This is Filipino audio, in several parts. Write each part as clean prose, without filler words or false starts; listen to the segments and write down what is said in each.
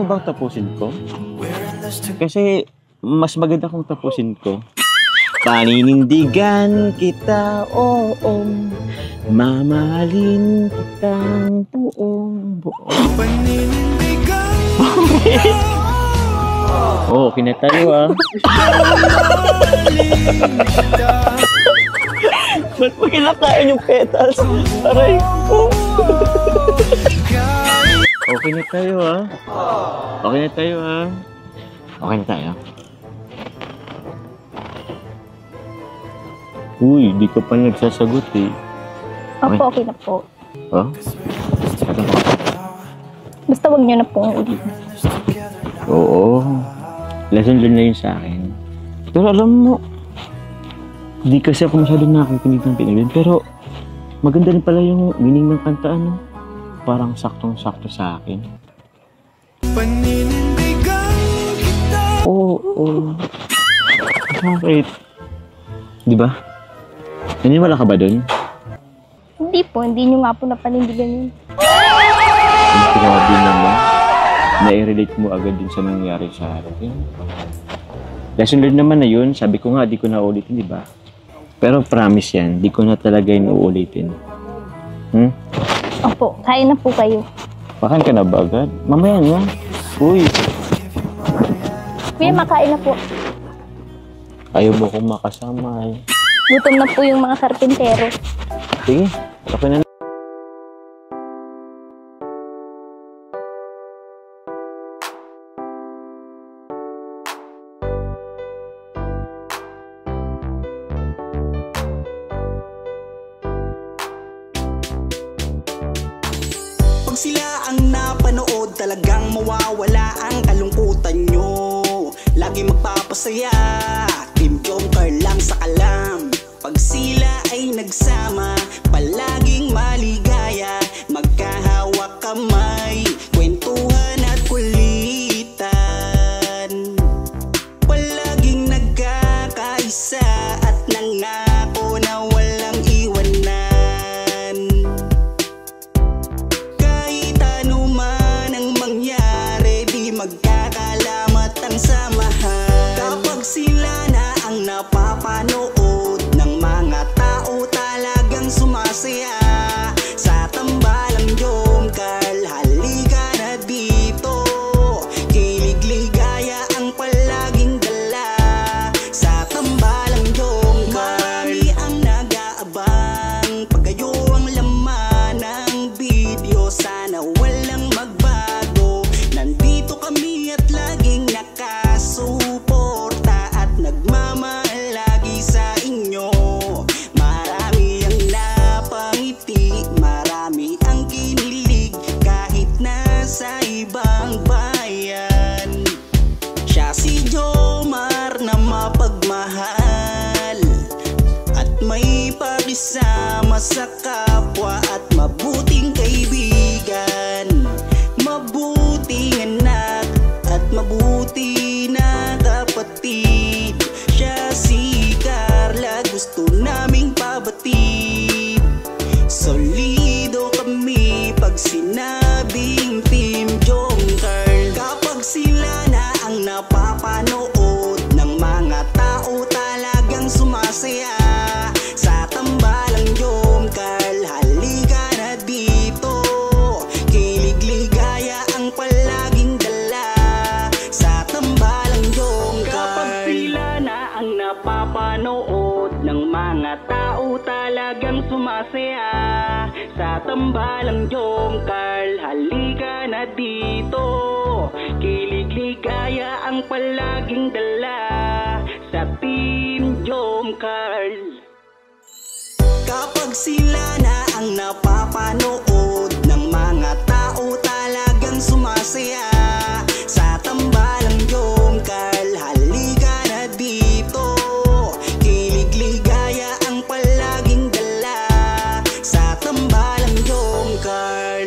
mo bang tapusin ko? Kasi mas maganda kung tapusin ko. Paninindigan kita, oo, mamahalin kitang buong. Paninindigan Oo, okay na tayo Ba't mo kinakain yung petals? Aray ko. Okay na tayo Okay na tayo Okay na tayo. Uy, di ka pa nagsasagot Opo, okay na po. Basta wag niyo na pong ulit. Oo. Lesson learned na yun sa akin. Pero alam mo, di kasi ako masyado nakikinig ng pinagin. Pero maganda rin pala yung meaning ng kanta, Parang saktong-sakto sa akin. Paninindigan kita. Oo. Bakit? Di ba? Naniniwala ka ba dun? Hindi po, hindi nyo nga po napanindigan yun. Grabe naman. Na-relate mo agad din sa nangyari sa akin. Lesson learned naman na yun. Sabi ko nga, di ko na ulitin, di ba? Pero promise yan, di ko na talaga yun uulitin. Opo, kain na po kayo. Makain ka na ba agad? Mamaya na. Uy. Kuya, makain na po. Ayaw mo kong makasama Gutom na po yung mga karpintero. Sige, okay na. Pag sila ang napanood, talagang mawawala ang kalungkutan nyo. Lagi magpapasaya, Team Joker lang sa kalam. Pag sila ay nagsama, palaging maligaya. Magkahawak kamay, kwentuhan at kulitan. Palaging nagkakaisa at nangako na walang iwanan. Kahit ano man ang mangyari, di magkakalamat ang samahan. Kapag sila na ang napapanood ng mga tao, talagang sumasaya. Sa tambalang Jomcar, halika na dito. Kilig-ligaya ang palaging dala. Sa tambalang Jomcar, marami ang nag-aabang. Pag kayo ang laman ng video, sana walang magbago. Nandito kami at laging nakasuporta at nagmamahal lagi sa inyo. Marami ang napangiti, marami ang kinilig, kahit nasa ibang bayan. Siya si Jomar na mapagmahal at may pakisama sa kapwa at mabuting kaibigan. Mabuting anak at mabuti na kapatid. Siya si Carla, gusto naming pabatid. Solido kami pag sinabing Team Joker. Kapag sila na ang napapanood ng mga tao, talagang sumasaya. Sa tambalang Jomcar, halika na dito. Kilig-ligaya ang palaging dala. Sa tambalang Jomcar. Kapag sila na ang napapanood ng mga tao, talagang sumasaya. Sa tambalang Jomcar, halika na dito. Kilig-ligaya ang palaging dala. Sa Team Jomcar. Kapag sila na ang napapanood ng mga tao, talagang sumasaya. Sa tambalang Jomcar, halika na dito. Kilig-ligaya ang palaging dala. Sa tambalang Jomcar.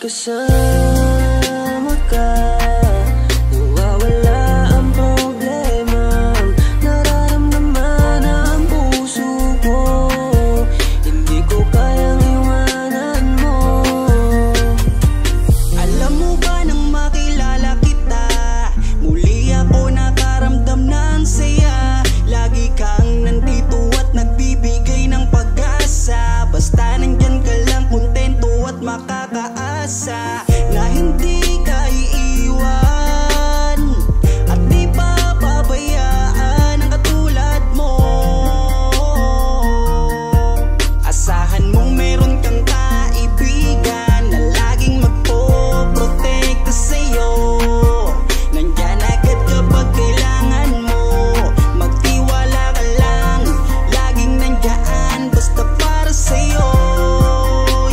kasama ka, nawawala ang problema. Nararamdaman ang puso ko, hindi ko kayang iwanan mo. Alam mo ba nang makilala kita, muli ako nakaramdam ng saya. Lagi kang nandito at nagbibigay ng pag-asa. Basta nandyan ka lang, kontento at makakaasa na hindi ka iiwan at di papabayaan ang katulad mo. Asahan mong meron kang kaibigan na laging magpoprotekta sa'yo. Nandyan agad kapag kailangan mo, magtiwala ka lang, laging nandyan basta para sa'yo.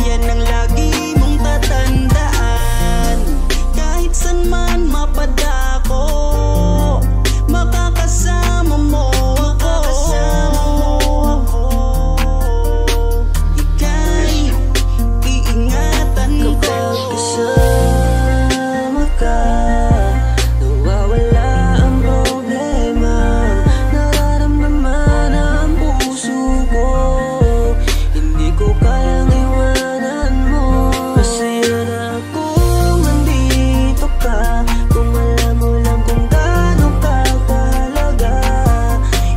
Yan ang lagi mong tatandaan, kahit saan man mapadako, makakasama mo ako. Ika'y iingatan ko. Kasama ka, nawawala ang problema. Nararamdaman ang puso ko, hindi ko kayang iwanan mo. Masaya na akong nandito ka, kung alam mo lang kung gaano ka kahalaga.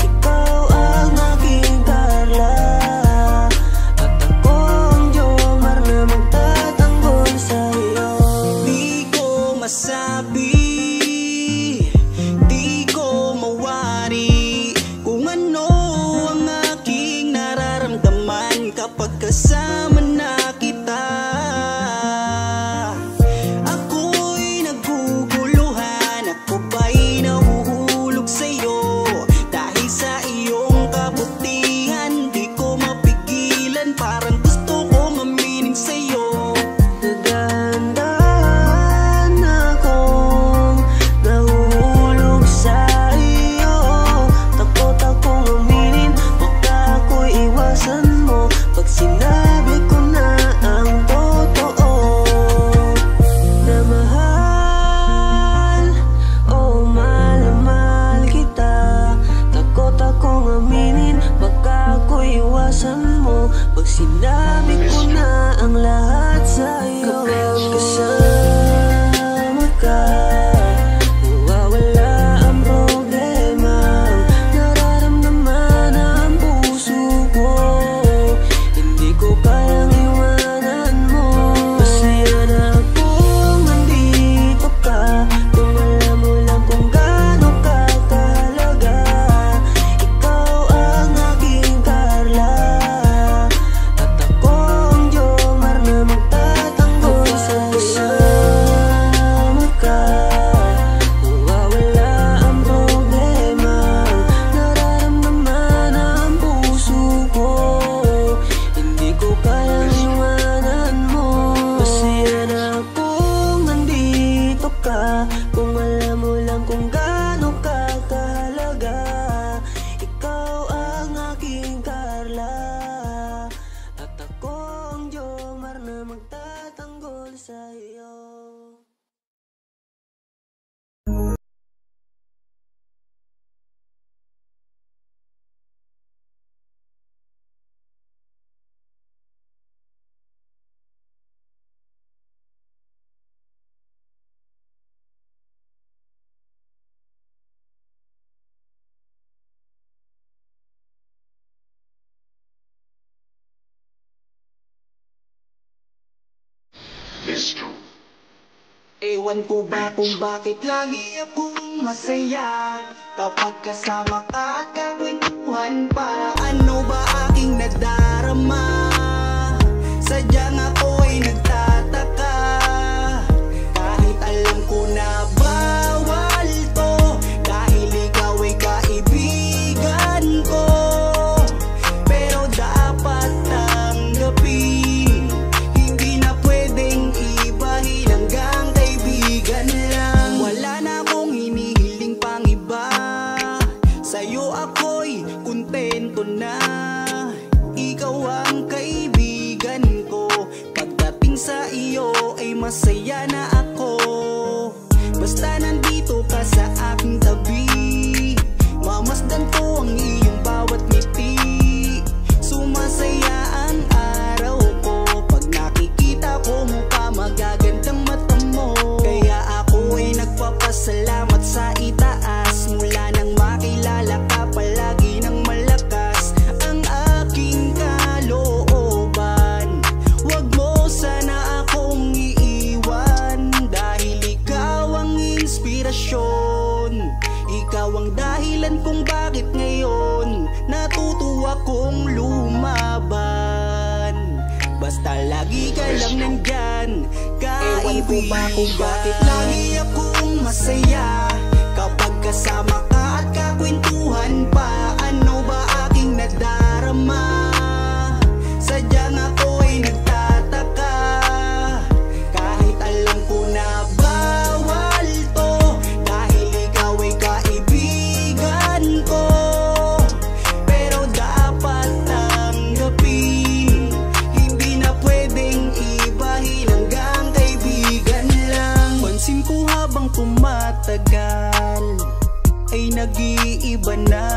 Ikaw ang aking Carla, at ako ang Jomar na magtatanggol sa'yo. Di ko masabi, di ko mawari kung ano ang aking nararamdaman kapag kasama na kita. Ako'y naguguluhan, ako ba'y nahuhulog sa'yo? Dahil sa iyong kabutihan, di ko mapigilan, parang gusto kong aminin sa'yo. Nagdahan akong nahuhulog sa iyo. Takot akong aminin, baka ako'y iwasan mo pag sinabi ko na ang totoo. Na mahal, oh mahal na mahal kita. Takot akong aminin, baka ako'y iwasan mo pag sinabi ko na ang lahat sa'yo. Kasama ka, nawawala ang problema. Nararamdaman ang puso ko, hindi ko kayang iwanan mo. Masaya na akong nandito ka, kung alam mo lang kung gaano ka kahalaga. Ikaw ang aking Carla, at ako ang Jomar na magtatanggol sa'yo. Kasama ka, nawawala ang problema. Nararamdaman ang puso ko, hindi ko kayang iwanan mo. Masaya na akong nandito ka, kung alam mo lang kung gaano ka kahalaga. Ikaw ang aking Carla, at ako ang Jomar na magtatanggol sa'yo. Ewan ko ba kung bakit lagi akong masaya kapag kasama ka at kakwentuhan pa. Ano ba aking nadarama? Sadyang ako'y nagtataka, kahit alam ko na bawal to, dahil ikaw ay kaibigan ko. Pero dapat tanggapin, hindi na pwedeng ibahin, hanggang kaibigan lang. Wala na akong hinihiling pang iba, sa'yo ako'y kontento na. Ikaw ang kaibigan ko, masaya na ako. Basta nandito ka sa aking tabi, mamasdan ko ang iyong bawat ngiti. Sumasaya ang araw ko pag nakikita ko mukha magagandang mata mo. Kaya ako ay nagpapasalamat sa itaas, mula nang makilala ka palagi ng malakas ang aking kalooban. Wag mo sana akong iiwan, dahil ikaw ang inspirasyon. Ikaw ang dahilan kung bakit ngayon natutuwa kong lumaban. Basta lagi ka lang nandyan, kaibigan. Ewan ko ba kung bakit lagi akong masaya kapag kasama ka at kakwentuhan pa. Ano ba aking nadarama? Sadyang ako ay nagtataka, kahit alam ko na bawal to, dahil ikaw ay kaibigan ko. Pero dapat tanggapin, hindi na pwedeng ibahin, hanggang kaibigan lang. Pansin ko habang tumatagal ay nag-iiba na